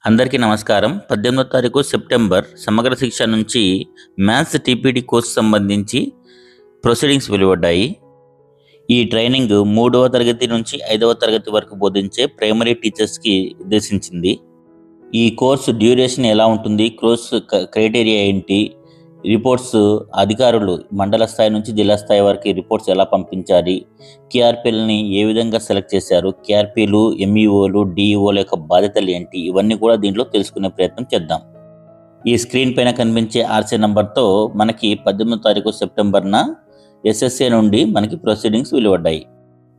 అందరికీ నమస్కారం. 18వ తారీఖు సెప్టెంబర్ సమగ్ర శిక్ష నుంచి మ్యాథ్స్ టీపీటీ కోర్సు సంబంధించి ప్రొసీడింగ్స్ వెలువడ్డాయి. ఈ ట్రైనింగ్ 3వ తరగతి నుంచి 5వ తరగతి వరకు బోధించే ప్రైమరీ టీచర్స్కి ఉద్దేశించింది. ఈ కోర్సు డ్యూరేషన్ ఎలా ఉంటుంది, కోర్సు క్రైటీరియా ఏంటి, రిపోర్ట్స్ అధికారులు మండల స్థాయి నుంచి జిల్లా స్థాయి వరకు రిపోర్ట్స్ ఎలా పంపించాలి, కేఆర్పీలని ఏ విధంగా సెలెక్ట్ చేశారు, కేఆర్పీలు, ఎంఈఓలు, డిఈఓల యొక్క బాధ్యతలు ఏంటి, ఇవన్నీ కూడా దీంట్లో తెలుసుకునే ప్రయత్నం చేద్దాం. ఈ స్క్రీన్ పైన కనిపించే ఆర్సీ నంబర్తో మనకి 18వ తారీఖు సెప్టెంబర్న ఎస్ఎస్ఏ నుండి మనకి ప్రొసీడింగ్స్ వెలువడ్డాయి.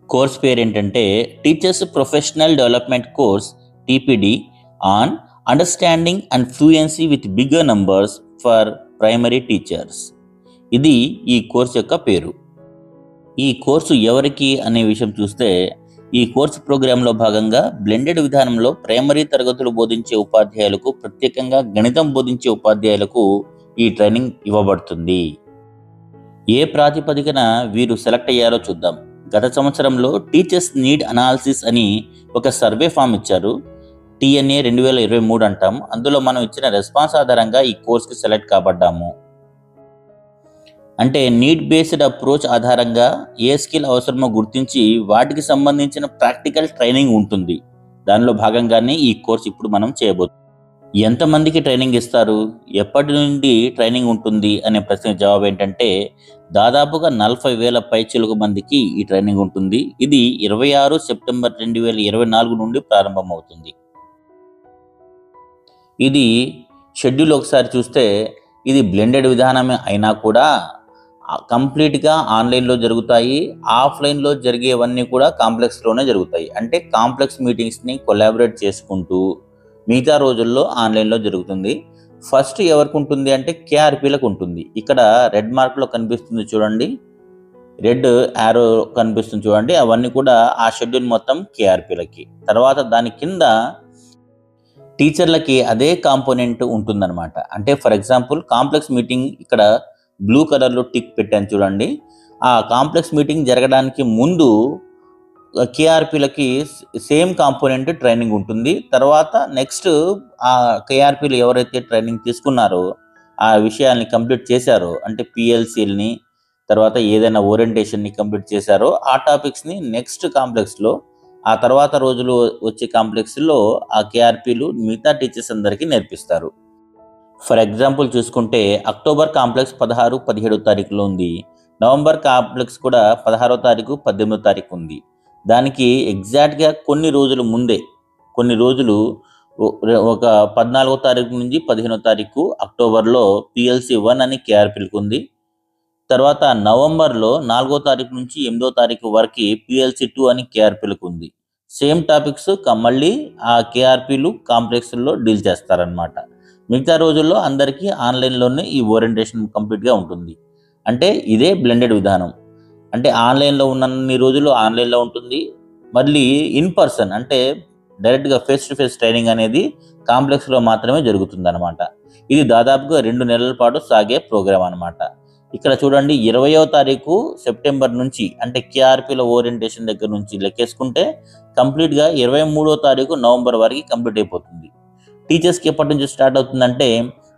కోర్స్ పేరు ఏంటంటే teachers professional development course TPD on understanding and fluency with bigger numbers for primary teachers. ఇది ఈ కోర్సు యొక్క పేరు. ఈ కోర్సు ఎవరికి అనే విషయం చూస్తే, ఈ కోర్సు ప్రోగ్రాంలో భాగంగా బ్లెండెడ్ విధానంలో ప్రైమరీ తరగతులు బోధించే ఉపాధ్యాయులకు, ప్రత్యేకంగా గణితం బోధించే ఉపాధ్యాయులకు ఈ ట్రైనింగ్ ఇవ్వబడుతుంది. ఏ ప్రాతిపదికన వీరు సెలెక్ట్ అయ్యారో చూద్దాం. గత సంవత్సరంలో టీచర్స్ నీడ్ అనాలిసిస్ అని ఒక సర్వే ఫామ్ ఇచ్చారు. TNA 2023 అంటాం. అందులో మనం ఇచ్చిన రెస్పాన్స్ ఆధారంగా ఈ కోర్స్కి సెలెక్ట్ కాబడ్డాము. అంటే నీడ్ బేస్డ్ అప్రోచ్ ఆధారంగా ఏ స్కిల్ అవసరమో గుర్తించి వాటికి సంబంధించిన ప్రాక్టికల్ ట్రైనింగ్ ఉంటుంది. దానిలో భాగంగానే ఈ కోర్స్ ఇప్పుడు మనం చేయబోతున్నాం. ఎంతమందికి ట్రైనింగ్ ఇస్తారు, ఎప్పటి నుండి ట్రైనింగ్ ఉంటుంది అనే ప్రశ్నకు జవాబు ఏంటంటే, దాదాపుగా 40,000 పైచిలుకు మందికి ఈ ట్రైనింగ్ ఉంటుంది. ఇది 26 సెప్టెంబర్ 2024 నుండి ప్రారంభమవుతుంది. ఇది షెడ్యూల్ ఒకసారి చూస్తే, ఇది బ్లెండెడ్ విధానమే అయినా కూడా కంప్లీట్గా ఆన్లైన్లో జరుగుతాయి. ఆఫ్లైన్లో జరిగేవన్నీ కూడా కాంప్లెక్స్లోనే జరుగుతాయి. అంటే కాంప్లెక్స్ మీటింగ్స్ని కొలాబరేట్ చేసుకుంటూ మిగతా రోజుల్లో ఆన్లైన్లో జరుగుతుంది. ఫస్ట్ ఎవరికి ఉంటుంది అంటే కేఆర్పీలకు ఉంటుంది. ఇక్కడ రెడ్ మార్క్లో కనిపిస్తుంది చూడండి, రెడ్ యారో కనిపిస్తుంది చూడండి, అవన్నీ కూడా ఆ షెడ్యూల్ మొత్తం కేఆర్పీలకి. తర్వాత దాని కింద టీచర్లకి అదే కాంపోనెంట్ ఉంటుందన్నమాట. అంటే ఫర్ ఎగ్జాంపుల్ కాంప్లెక్స్ మీటింగ్ ఇక్కడ బ్లూ కలర్లో టిక్ పెట్టాను చూడండి. ఆ కాంప్లెక్స్ మీటింగ్ జరగడానికి ముందు కేఆర్పీలకి సేమ్ కాంపోనెంట్ ట్రైనింగ్ ఉంటుంది. తర్వాత నెక్స్ట్ ఆ కేఆర్పీలు ఎవరైతే ట్రైనింగ్ తీసుకున్నారో, ఆ విషయాల్ని కంప్లీట్ చేశారో, అంటే పిఎల్సీలని, తర్వాత ఏదైనా ఓరియంటేషన్ని కంప్లీట్ చేశారో ఆ టాపిక్స్ని నెక్స్ట్ కాంప్లెక్స్లో, ఆ తర్వాత రోజులు వచ్చే కాంప్లెక్స్లో ఆ కేఆర్పీలు మిగతా టీచర్స్ అందరికీ నేర్పిస్తారు. ఫర్ ఎగ్జాంపుల్ చూసుకుంటే అక్టోబర్ కాంప్లెక్స్ 16, 17 తారీఖులో ఉంది. నవంబర్ కాంప్లెక్స్ కూడా 16వ తారీఖు, 18వ తారీఖు ఉంది. దానికి ఎగ్జాక్ట్గా కొన్ని రోజులు ముందే, కొన్ని రోజులు ఒక 14వ తారీఖు నుంచి 15వ తారీఖు అక్టోబర్లో PLC 1 అని కేఆర్పీలకు ఉంది. తర్వాత నవంబర్లో 4వ తారీఖు నుంచి 8వ తారీఖు వరకు PLC 2 అని కేఆర్పీలకు ఉంది. సేమ్ టాపిక్స్ మళ్ళీ ఆ కేఆర్పీలు కాంప్లెక్స్లో డీల్ చేస్తారనమాట. మిగతా రోజుల్లో అందరికీ ఆన్లైన్లోనే ఈ ఓరియంటేషన్ కంప్లీట్గా ఉంటుంది. అంటే ఇదే బ్లెండెడ్ విధానం. అంటే ఆన్లైన్లో ఉన్నన్ని రోజులు ఆన్లైన్లో ఉంటుంది. మళ్ళీ ఇన్ పర్సన్ అంటే డైరెక్ట్గా ఫేస్ టు ఫేస్ ట్రైనింగ్ అనేది కాంప్లెక్స్లో మాత్రమే జరుగుతుందన్నమాట. ఇది దాదాపుగా 2 నెలల పాటు సాగే ప్రోగ్రామ్ అనమాట. ఇక్కడ చూడండి, 20వ తారీఖు సెప్టెంబర్ నుంచి అంటే కేఆర్పీల ఓరియంటేషన్ దగ్గర నుంచి లెక్కేసుకుంటే కంప్లీట్గా 23వ తారీఖు నవంబర్ వరకు కంప్లీట్ అయిపోతుంది. టీచర్స్కి ఎప్పటి నుంచి స్టార్ట్ అవుతుందంటే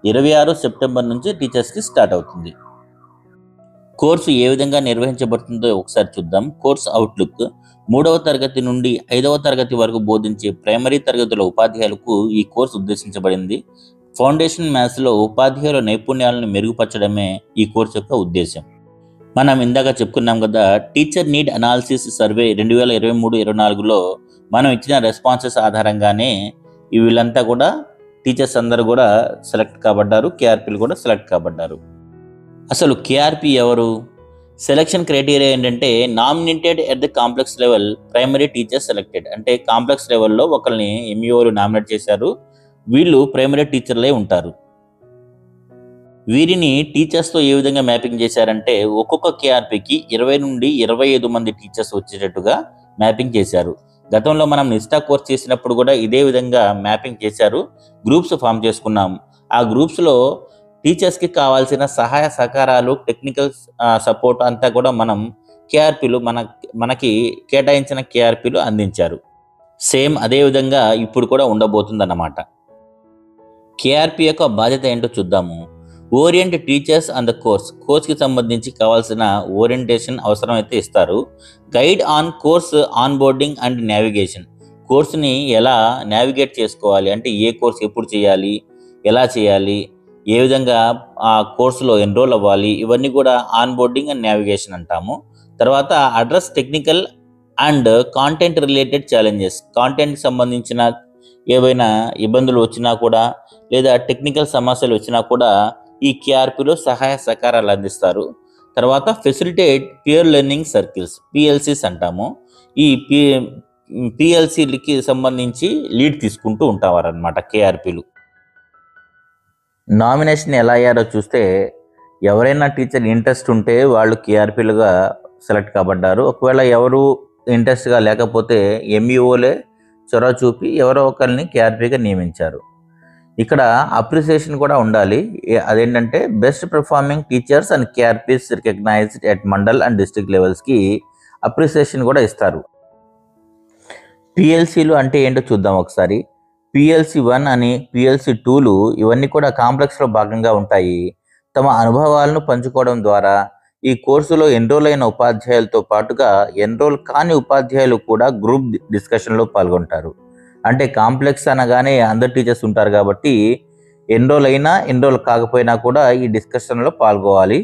26 సెప్టెంబర్ నుంచి టీచర్స్కి స్టార్ట్ అవుతుంది. కోర్సు ఏ విధంగా నిర్వహించబడుతుందో ఒకసారి చూద్దాం. కోర్స్ అవుట్లుక్: 3వ తరగతి నుండి 5వ తరగతి వరకు బోధించే ప్రైమరీ తరగతుల ఉపాధ్యాయులకు ఈ కోర్సు ఉద్దేశించబడింది. ఫౌండేషన్ మ్యాథ్స్లో ఉపాధ్యాయుల నైపుణ్యాలను మెరుగుపరచడమే ఈ కోర్సు యొక్క ఉద్దేశం. మనం ఇందాక చెప్పుకున్నాం కదా, టీచర్ నీడ్ అనాలిసిస్ సర్వే 2023-24లో మనం ఇచ్చిన రెస్పాన్సెస్ ఆధారంగానే వీళ్ళంతా కూడా టీచర్స్ అందరూ కూడా సెలెక్ట్ కాబడ్డారు, కేఆర్పీలు కూడా సెలెక్ట్ కాబడ్డారు. అసలు కేఆర్పీ ఎవరు? సెలెక్షన్ క్రైటీరియా ఏంటంటే nominated at the complex level primary teacher selected. అంటే కాంప్లెక్స్ లెవెల్లో ఒకరిని ఎంఈఓలు నామినేట్ చేశారు. వీళ్ళు ప్రైమరీ టీచర్లే ఉంటారు. వీరిని టీచర్స్తో ఏ విధంగా మ్యాపింగ్ చేశారంటే ఒక్కొక్క కేఆర్పీకి 20 నుండి 25 మంది టీచర్స్ వచ్చేటట్టుగా మ్యాపింగ్ చేశారు. గతంలో మనం నిష్ఠా కోర్స్ చేసినప్పుడు కూడా ఇదే విధంగా మ్యాపింగ్ చేశారు. గ్రూప్స్ ఫామ్ చేసుకున్నాం. ఆ గ్రూప్స్లో టీచర్స్కి కావాల్సిన సహాయ సహకారాలు, టెక్నికల్ సపోర్ట్ అంతా కూడా మనం కేఆర్పీలు మనకి కేటాయించిన కేఆర్పీలు అందించారు. సేమ్ అదే విధంగా ఇప్పుడు కూడా ఉండబోతుందన్నమాట. కేఆర్పి యొక్క బాధ్యత ఏంటో చూద్దాము. ఓరియంట్ టీచర్స్ ఆన్ ద కోర్స్కి సంబంధించి కావాల్సిన ఓరియంటేషన్ అవసరమైతే ఇస్తారు. Guide on course on boarding and navigation, కోర్సుని ఎలా నావిగేట్ చేసుకోవాలి అంటే ఏ కోర్స్ ఎప్పుడు చేయాలి, ఎలా చేయాలి, ఏ విధంగా ఆ కోర్సులో ఎన్రోల్ అవ్వాలి, ఇవన్నీ కూడా ఆన్ బోర్డింగ్ అండ్ నావిగేషన్ అంటాము. తర్వాత address technical and content related challenges, కాంటెంట్కి సంబంధించిన ఏవైనా ఇబ్బందులు వచ్చినా కూడా లేదా టెక్నికల్ సమస్యలు వచ్చినా కూడా ఈ కేఆర్పిలో సహాయ సహకారాలు అందిస్తారు. తర్వాత ఫెసిలిటేట్ పియర్ లెర్నింగ్ సర్కిల్స్, పిఎల్సిస్ అంటాము. ఈ పిఎల్సికి సంబంధించి లీడ్ తీసుకుంటూ ఉంటారన్నమాట కేఆర్పిలు. నామినేషన్ ఎలా అయ్యారో చూస్తే ఎవరైనా టీచర్ ఇంట్రెస్ట్ ఉంటే వాళ్ళు కేఆర్పిలుగా సెలెక్ట్ కాబడ్డారు. ఒకవేళ ఎవరు ఇంట్రెస్ట్గా లేకపోతే ఎంఈఓలే చొరవ చూపి ఎవరో ఒకరిని కేఆర్పిగా నియమించారు. ఇక్కడ అప్రిసియేషన్ కూడా ఉండాలి. అదేంటంటే best performing teachers and KRPs recognised at mandal and district లెవెల్స్కి అప్రిసియేషన్ కూడా ఇస్తారు. పిఎల్సీలు అంటే ఏంటో చూద్దాం ఒకసారి. పిఎల్సి 1 అని పిఎల్సి 2లు ఇవన్నీ కూడా కాంప్లెక్స్లో భాగంగా ఉంటాయి. తమ అనుభవాలను పంచుకోవడం ద్వారా ఈ కోర్సులో ఎన్రోల్ అయిన ఉపాధ్యాయులతో పాటుగా ఎన్రోల్ కాని ఉపాధ్యాయులు కూడా గ్రూప్ డిస్కషన్లో పాల్గొంటారు. అంటే కాంప్లెక్స్ అనగానే అందరు టీచర్స్ ఉంటారు కాబట్టి ఎన్రోల్ అయినా ఎన్రోల్ కాకపోయినా కూడా ఈ డిస్కషన్లో పాల్గొవాలి.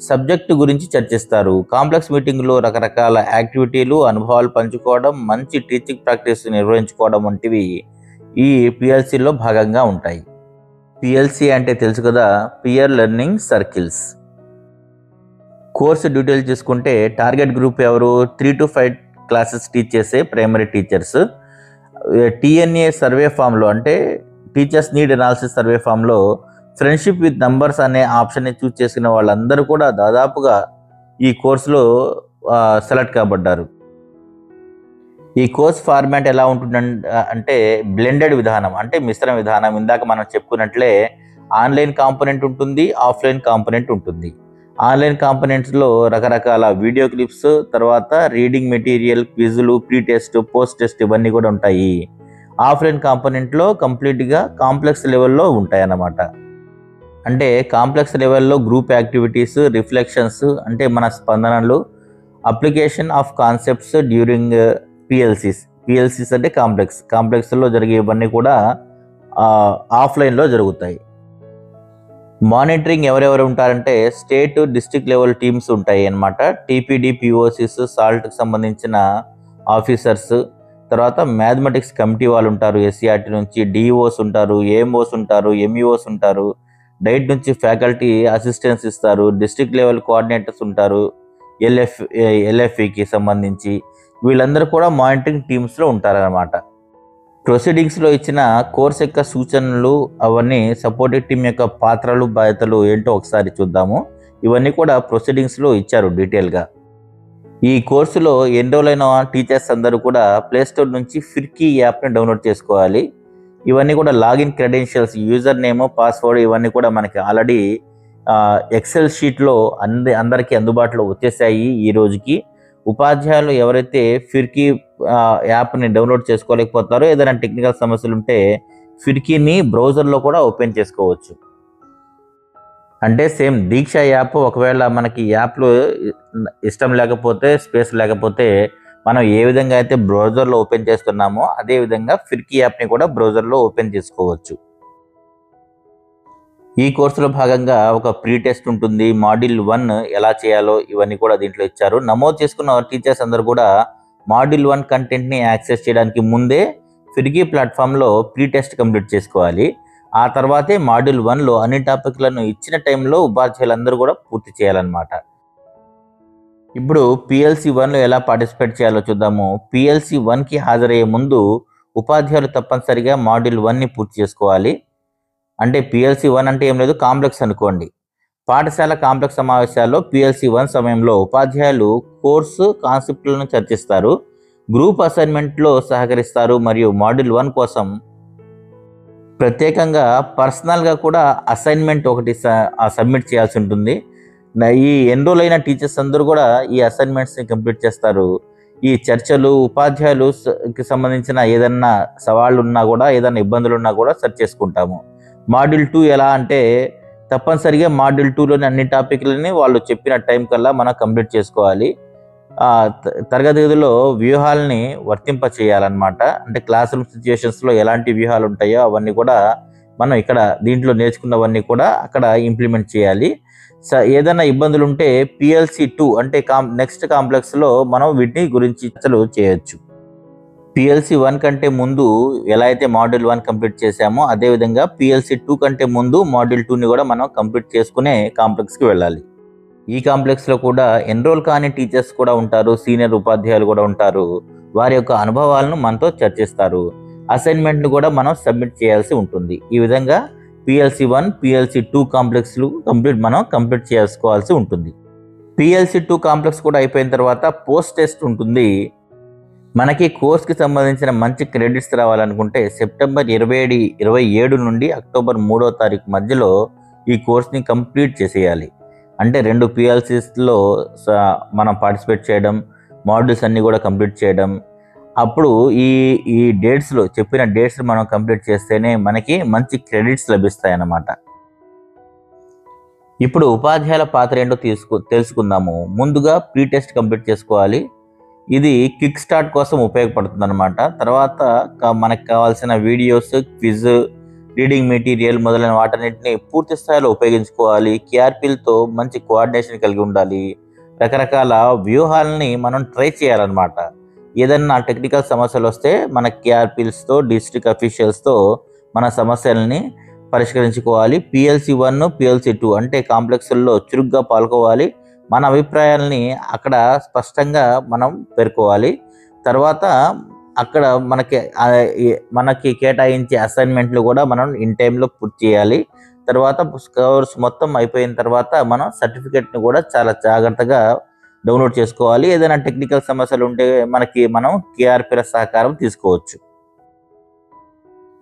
సబ్జెక్టు గురించి చర్చిస్తారు. కాంప్లెక్స్ మీటింగ్లో రకరకాల యాక్టివిటీలు, అనుభవాలు పంచుకోవడం, మంచి టీచింగ్ ప్రాక్టీస్ నిర్వహించుకోవడం వంటివి ఈ పిఎల్సీలో భాగంగా ఉంటాయి. పిఎల్సీ అంటే తెలుసు కదా, peer learning circles. Course details చూసుకుంటే టార్గెట్ గ్రూప్ ఎవరు? 3 to 5 క్లాసెస్ టీచ్ చేసే ప్రైమరీ టీచర్స్. టీఎన్ఏ సర్వే ఫామ్లో అంటే టీచర్స్ నీడ్ అనాలిసిస్ సర్వే ఫామ్లో ఫ్రెండ్షిప్ విత్ నంబర్స్ అనే ఆప్షన్ని చూస్ చేసిన వాళ్ళందరూ కూడా దాదాపుగా ఈ కోర్సులో సెలెక్ట్ కాబడ్డారు. ఈ కోర్స్ ఫార్మాట్ ఎలా ఉంటుందంటే బ్లెండెడ్ విధానం, అంటే మిశ్రమ విధానం. ఇందాక మనం చెప్పుకున్నట్లే ఆన్లైన్ కాంపోనెంట్ ఉంటుంది, ఆఫ్లైన్ కాంపోనెంట్ ఉంటుంది. ఆన్లైన్ కాంపోనెంట్స్లో రకరకాల వీడియో క్లిప్స్, తర్వాత రీడింగ్ మెటీరియల్, క్విజులు, ప్రీ టెస్ట్, పోస్ట్ టెస్ట్ ఇవన్నీ కూడా ఉంటాయి. ఆఫ్లైన్ కాంపోనెంట్లో కంప్లీట్గా కాంప్లెక్స్ లెవెల్లో ఉంటాయి అన్నమాట. అంటే కాంప్లెక్స్ లెవెల్లో గ్రూప్ యాక్టివిటీస్, రిఫ్లెక్షన్స్ అంటే మన స్పందనలు, అప్లికేషన్ ఆఫ్ కాన్సెప్ట్స్ డ్యూరింగ్ పిఎల్సిస్ అంటే కాంప్లెక్స్లో జరిగే ఇవన్నీ కూడా ఆఫ్లైన్లో జరుగుతాయి. మానిటరింగ్ ఎవరెవరు ఉంటారంటే స్టేట్, డిస్ట్రిక్ట్ లెవెల్ టీమ్స్ ఉంటాయి అన్నమాట. టీపీడీ, పిఓసిస్, సాల్ట్కి సంబంధించిన ఆఫీసర్స్, తర్వాత మ్యాథమెటిక్స్ కమిటీ వాళ్ళు ఉంటారు, ఎస్సీఆర్టీ నుంచి డిఓస్ ఉంటారు, ఏఎంఓస్ ఉంటారు, ఎంఈఓస్ ఉంటారు, డైట్ నుంచి ఫ్యాకల్టీ అసిస్టెన్స్ ఇస్తారు, డిస్ట్రిక్ట్ లెవెల్ కోఆర్డినేటర్స్ ఉంటారు, ఎల్ఎఫ్ఈకి సంబంధించి. వీళ్ళందరూ కూడా మానిటరింగ్ టీమ్స్లో ఉంటారన్నమాట. ప్రొసీడింగ్స్లో ఇచ్చిన కోర్స్ యొక్క సూచనలు, అవన్నీ సపోర్టివ్ టీం యొక్క పాత్రలు, బాధ్యతలు ఏంటో ఒకసారి చూద్దాము. ఇవన్నీ కూడా ప్రొసీడింగ్స్లో ఇచ్చారు డీటెయిల్గా. ఈ కోర్సులో ఎన్రోల్ అయిన టీచర్స్ అందరూ కూడా ప్లేస్టోర్ నుంచి ఫిర్కీ యాప్ని డౌన్లోడ్ చేసుకోవాలి. ఇవన్నీ కూడా login credentials, user name, password ఇవన్నీ కూడా మనకి ఆల్రెడీ ఎక్సెల్ షీట్లో అందరికీ అందుబాటులో వచ్చేసాయి ఈ రోజుకి. ఉపాధ్యాయులు ఎవరైతే ఫిర్కీ యాప్ని డౌన్లోడ్ చేసుకోలేకపోతారో, ఏదైనా టెక్నికల్ సమస్యలు ఉంటే ఫిర్కీని బ్రౌజర్లో కూడా ఓపెన్ చేసుకోవచ్చు. అంటే సేమ్ దీక్ష యాప్, ఒకవేళ మనకి యాప్లో ఇష్టం లేకపోతే, స్పేస్ లేకపోతే మనం ఏ విధంగా అయితే బ్రౌజర్లో ఓపెన్ చేస్తున్నామో అదేవిధంగా ఫిర్కీ యాప్ని కూడా బ్రౌజర్లో ఓపెన్ చేసుకోవచ్చు. ఈ కోర్సులో భాగంగా ఒక ప్రీ టెస్ట్ ఉంటుంది. మాడ్యూల్ 1 ఎలా చేయాలో ఇవన్నీ కూడా దీంట్లో ఇచ్చారు. నమోదు చేసుకున్న టీచర్స్ అందరూ కూడా మాడ్యూల్ 1 కంటెంట్ని యాక్సెస్ చేయడానికి ముందే ఫిర్కీ ప్లాట్ఫామ్లో ప్రీ టెస్ట్ కంప్లీట్ చేసుకోవాలి. ఆ తర్వాతే మాడ్యూల్ 1లో అన్ని టాపిక్లను ఇచ్చిన టైంలో ఉపాధ్యాయులందరూ కూడా పూర్తి చేయాలన్నమాట. ఇప్పుడు పిఎల్సి 1లో ఎలా పార్టిసిపేట్ చేయాలో చూద్దాము. పిఎల్సి 1కి హాజరయ్యే ముందు ఉపాధ్యాయులు తప్పనిసరిగా మాడ్యూల్ 1ని పూర్తి చేసుకోవాలి. అంటే పిఎల్సి 1 అంటే ఏం లేదు, కాంప్లెక్స్ అనుకోండి. పాఠశాల కాంప్లెక్స్ సమావేశాల్లో పిఎల్సి 1 సమయంలో ఉపాధ్యాయులు కోర్సు కాన్సెప్ట్లను చర్చిస్తారు, గ్రూప్ అసైన్మెంట్లో సహకరిస్తారు మరియు మాడ్యూల్ 1 కోసం ప్రత్యేకంగా పర్సనల్గా కూడా అసైన్మెంట్ ఒకటి సబ్మిట్ చేయాల్సి ఉంటుంది. ఈ ఎన్రోల్ అయిన టీచర్స్ అందరూ కూడా ఈ అసైన్మెంట్స్ని కంప్లీట్ చేస్తారు. ఈ చర్చలు ఉపాధ్యాయులుకి సంబంధించిన ఏదన్నా సవాళ్ళు ఉన్నా కూడా, ఏదైనా ఇబ్బందులు ఉన్నా కూడా సరి చేసుకుంటాము. మాడ్యూల్ 2 ఎలా అంటే తప్పనిసరిగా మాడ్యూల్ 2లోని అన్ని టాపిక్లని వాళ్ళు చెప్పిన టైం కల్లా మనం కంప్లీట్ చేసుకోవాలి. తరగతి గదిలో వ్యూహాలని వర్తింప చేయాలన్నమాట. అంటే క్లాస్ రూమ్ సిచ్యుయేషన్స్లో ఎలాంటి వ్యూహాలు ఉంటాయో అవన్నీ కూడా మనం ఇక్కడ దీంట్లో నేర్చుకున్నవన్నీ కూడా అక్కడ ఇంప్లిమెంట్ చేయాలి. ఏదైనా ఇబ్బందులు ఉంటే PLC 2 అంటే నెక్స్ట్ కాంప్లెక్స్లో మనం వీటిని గురించి చర్చలు చేయొచ్చు. PLC 1 కంటే ముందు ఎలా అయితే మాడ్యూల్ 1 కంప్లీట్ చేసామో అదేవిధంగా PLC 2 కంటే ముందు మాడ్యూల్ 2ని కూడా మనం కంప్లీట్ చేసుకునే కాంప్లెక్స్కి వెళ్ళాలి. ఈ కాంప్లెక్స్లో కూడా ఎన్రోల్ కాని టీచర్స్ కూడా ఉంటారు, సీనియర్ ఉపాధ్యాయులు కూడా ఉంటారు. వారి యొక్క అనుభవాలను మనతో చర్చిస్తారు. అసైన్మెంట్లు కూడా మనం సబ్మిట్ చేయాల్సి ఉంటుంది. ఈ విధంగా PLC 1, PLC 2 కాంప్లెక్స్లు మనం కంప్లీట్ చేసుకోవాల్సి ఉంటుంది. PLC 2 కాంప్లెక్స్ కూడా అయిపోయిన తర్వాత పోస్ట్ టెస్ట్ ఉంటుంది. మనకి కోర్స్కి సంబంధించిన మంచి క్రెడిట్స్ రావాలనుకుంటే సెప్టెంబర్ 27 నుండి అక్టోబర్ 3వ తారీఖు మధ్యలో ఈ కోర్స్ని కంప్లీట్ చేసేయాలి. అంటే 2 PLCస్లో మనం పార్టిసిపేట్ చేయడం, మాడ్యూల్స్ అన్నీ కూడా కంప్లీట్ చేయడం. అప్పుడు ఈ డేట్స్లో చెప్పిన డేట్స్ మనం కంప్లీట్ చేస్తేనే మనకి మంచి క్రెడిట్స్ లభిస్తాయి అన్నమాట. ఇప్పుడు ఉపాధ్యాయుల పాత్ర ఏంటో తెలుసుకుందాము. ముందుగా ప్రీ టెస్ట్ కంప్లీట్ చేసుకోవాలి. ఇది కిక్ స్టార్ట్ కోసం ఉపయోగపడుతుంది అన్నమాట. తర్వాత మనకు కావాల్సిన వీడియోస్, క్విజ్, రీడింగ్ మెటీరియల్ మొదలైన వాటన్నిటిని పూర్తి స్థాయిలో ఉపయోగించుకోవాలి. KRPలతో మంచి కోఆర్డినేషన్ కలిగి ఉండాలి. రకరకాల వ్యూహాలని మనం ట్రై చేయాలన్నమాట. ఏదన్నా టెక్నికల్ సమస్యలు వస్తే మన KRPలతో, డిస్ట్రిక్ట్ అఫీషియల్స్తో మన సమస్యలని పరిష్కరించుకోవాలి. PLC 1, PLC 2 అంటే కాంప్లెక్స్ల్లో చురుగ్గా పాల్గొవాలి. మన అభిప్రాయాలని అక్కడ స్పష్టంగా మనం పేర్కోవాలి. తర్వాత అక్కడ మనకి కేటాయించే అసైన్మెంట్లు కూడా మనం ఇన్ టైంలో పూర్తి చేయాలి. తర్వాత కోర్స్ మొత్తం అయిపోయిన తర్వాత మనం సర్టిఫికెట్ని కూడా చాలా జాగ్రత్తగా డౌన్లోడ్ చేసుకోవాలి. ఏదైనా టెక్నికల్ సమస్యలు ఉంటే మనం KRPల సహకారం తీసుకోవచ్చు.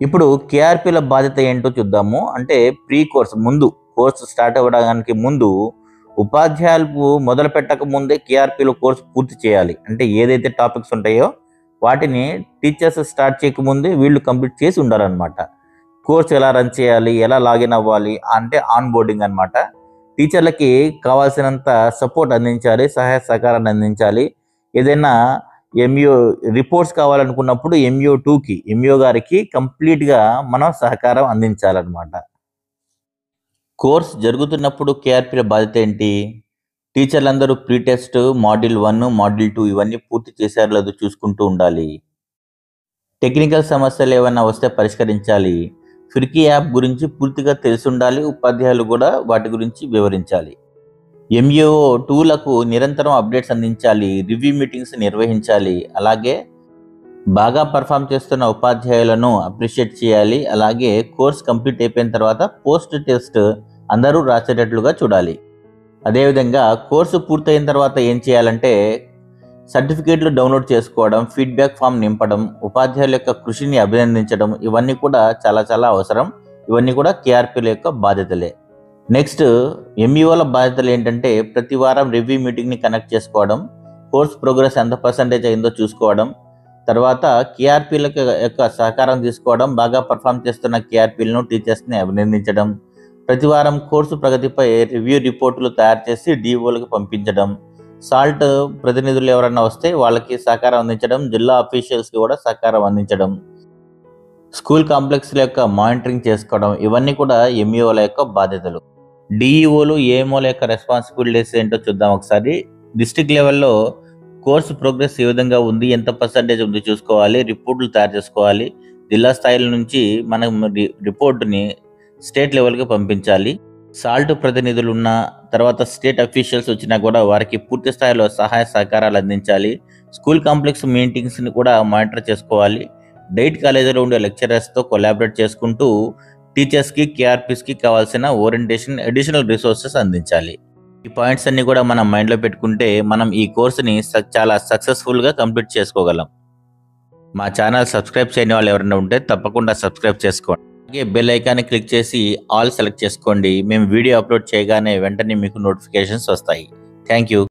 ఇప్పుడు KRPల బాధ్యత ఏంటో చూద్దాము. అంటే ప్రీ కోర్సు స్టార్ట్ అవ్వడానికి ముందు ఉపాధ్యాయులు మొదలు పెట్టక ముందే KRPలో కోర్సు పూర్తి చేయాలి. అంటే ఏదైతే టాపిక్స్ ఉంటాయో వాటిని టీచర్స్ స్టార్ట్ చేయకముందే వీళ్ళు కంప్లీట్ చేసి ఉండాలన్నమాట. కోర్సు ఎలా రన్ చేయాలి, ఎలా లాగిన్ అవ్వాలి అంటే ఆన్ బోర్డింగ్ అనమాట. టీచర్లకి కావాల్సినంత సపోర్ట్ అందించాలి, సహాయ సహకారాన్ని అందించాలి. ఏదైనా MO రిపోర్ట్స్ కావాలనుకున్నప్పుడు MO గారికి కంప్లీట్గా మనం సహకారం అందించాలన్నమాట. కోర్స్ జరుగుతున్నప్పుడు KRPల బాధ్యత ఏంటి? టీచర్లందరూ ప్రీ టెస్ట్, మాడ్యూల్ 1, మాడ్యూల్ 2 ఇవన్నీ పూర్తి చేశారో లేదో చూసుకుంటూ ఉండాలి. టెక్నికల్ సమస్యలు ఏమైనా వస్తే పరిష్కరించాలి. ఫిర్కీ యాప్ గురించి పూర్తిగా తెలిసి ఉండాలి. ఉపాధ్యాయులు కూడా వాటి గురించి వివరించాలి. MAO టూలకు నిరంతరం అప్డేట్స్ అందించాలి. రివ్యూ మీటింగ్స్ నిర్వహించాలి. అలాగే బాగా పర్ఫామ్ చేస్తున్న ఉపాధ్యాయులను అప్రిషియేట్ చేయాలి. అలాగే కోర్స్ కంప్లీట్ అయిపోయిన తర్వాత పోస్ట్ టెస్ట్ అందరూ రాసేటట్లుగా చూడాలి. అదేవిధంగా కోర్సు పూర్తయిన తర్వాత ఏం చేయాలంటే సర్టిఫికేట్లు డౌన్లోడ్ చేసుకోవడం, ఫీడ్బ్యాక్ ఫామ్ నింపడం, ఉపాధ్యాయుల యొక్క కృషిని అభినందించడం ఇవన్నీ కూడా చాలా చాలా అవసరం. ఇవన్నీ కూడా KRPల యొక్క బాధ్యతలే. నెక్స్ట్ MAOల బాధ్యతలు ఏంటంటే ప్రతి వారం రివ్యూ మీటింగ్ని కనెక్ట్ చేసుకోవడం, కోర్స్ ప్రోగ్రెస్ ఎంత % అయిందో చూసుకోవడం, తర్వాత KRPల యొక్క సహకారం తీసుకోవడం, బాగా పర్ఫామ్ చేస్తున్న KRPలను టీచర్స్ని అభినందించడం, ప్రతి వారం కోర్సు ప్రగతిపై రివ్యూ రిపోర్టులు తయారు చేసి DOలకు పంపించడం, సాల్ట్ ప్రతినిధులు ఎవరైనా వస్తే వాళ్ళకి సహకారం అందించడం, జిల్లా అఫీషియల్స్కి కూడా సహకారం అందించడం, స్కూల్ కాంప్లెక్స్ల యొక్క మానిటరింగ్ చేసుకోవడం ఇవన్నీ కూడా MAOల యొక్క బాధ్యతలు. DEOలు, AMOల యొక్క రెస్పాన్సిబిలిటీస్ ఏంటో చూద్దాం ఒకసారి. డిస్ట్రిక్ట్ లెవెల్లో కోర్సు ప్రోగ్రెస్ ఏ విధంగా ఉంది, ఎంత % ఉంది చూసుకోవాలి. రిపోర్టులు తయారు చేసుకోవాలి. జిల్లా స్థాయిల నుంచి మనం రిపోర్టుని స్టేట్ లెవెల్కి పంపించాలి. సాల్ట్ ప్రతినిధులు ఉన్న తర్వాత స్టేట్ అఫీషియల్స్ వచ్చినా కూడా వారికి పూర్తి స్థాయిలో సహాయ సహకారాలు అందించాలి. స్కూల్ కాంప్లెక్స్ మీటింగ్స్ని కూడా మానిటర్ చేసుకోవాలి. డైట్ కాలేజీలో ఉండే లెక్చరర్స్తో కొలాబరేట్ చేసుకుంటూ టీచర్స్కి, KRPస్కి కావాల్సిన ఓరియంటేషన్, అడిషనల్ రిసోర్సెస్ అందించాలి. ఈ పాయింట్స్ అన్ని కూడా మనం మైండ్లో పెట్టుకుంటే మనం ఈ కోర్సుని చాలా సక్సెస్ఫుల్గా కంప్లీట్ చేసుకోగలం. మా ఛానల్ సబ్స్క్రైబ్ చేయని వాళ్ళు ఎవరైనా ఉంటే తప్పకుండా సబ్స్క్రైబ్ చేసుకోండి. అలాగే బెల్ ఐకాన్ని క్లిక్ చేసి ఆల్ సెలెక్ట్ చేసుకోండి. మేము వీడియో అప్లోడ్ చేయగానే వెంటనే మీకు నోటిఫికేషన్స్ వస్తాయి. Thank you.